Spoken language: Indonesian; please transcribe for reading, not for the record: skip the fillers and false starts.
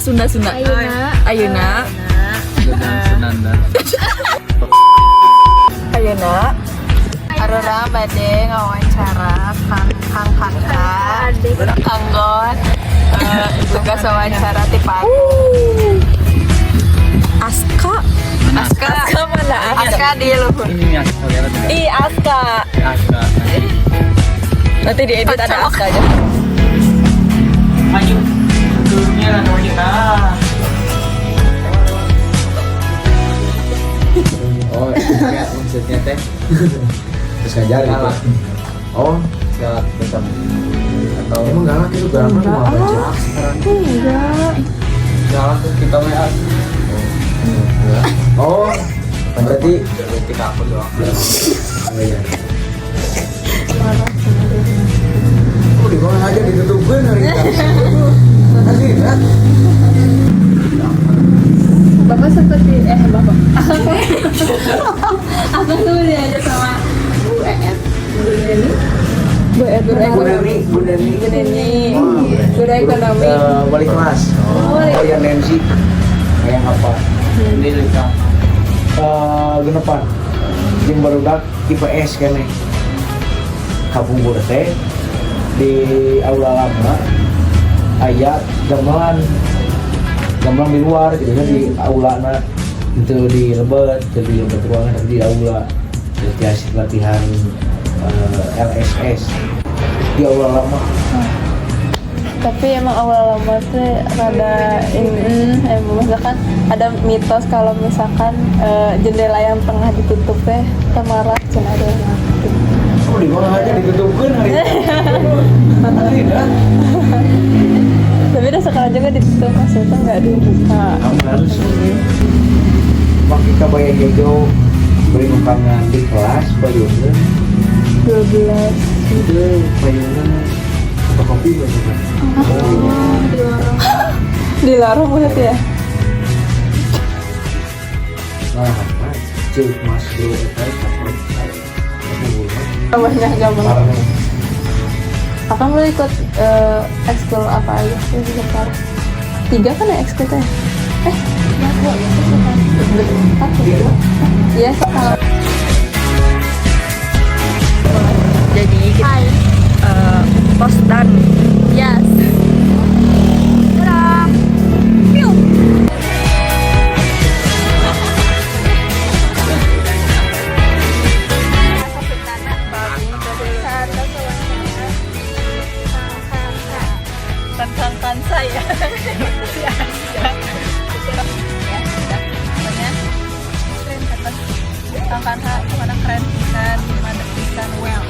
Sunda. Ayeuna. Sunanda. Ayeuna. Aurora bade ngawawancara Kang Kakak, Anggon, tugas wawancara ti Pati. Aska mana? Aska di luhur. Ini Aska ya. Aska. Aska. Nanti diedit ada Aska aja. Maju. Turunnya namanya. Oh, ya, maksudnya teh terus ngajar gitu. Oh, galak tetap. Atau emang galak itu galak mah baca sekarang. Enggak. Jalan tuh kita WA. Oh, berarti Ketika aku doang. oh iya. Oh, di mana aja ditutupin hari ini. Nanti kan. Bapak seperti Bapak. Abang tuh diajak sama Bu EF. Bu Neni. Guru ekonomi. Wali kelas. Oh, yang Nancy. Kayak apa? Ini Lika. Genepan. Jeung barudak IPS kene. Kabunggur teh di aula lama aya gamelan di luar gitu kan di aula itu di lebat ruangan tapi di aula jadi hasil latihan LSS di aula lama. Tapi emang awal lama tuh rada misalkan ada mitos kalau misalkan jendela yang tengah ditutup marah cina ada yang mati. Oh, di mana aja ditutupkan hari ini. Tapi udah sekarang juga ditutup, maksudnya nggak dibuka. Harus pakai kabaya hijau beri nukangan di kelas bayunya 12 itu bayunya kopi banyak. dilarang banget ya. Nah, cil mas dulu Banyak gampang. Akan boleh ikut ekskul apa aja sih sekarang? 3 kan ya ekskulnya? Iya sekarang. Jadi kita post dan Yes. tentang saya. Pokoknya keren atas tangkan kemana keren pisan, gimana pisan well.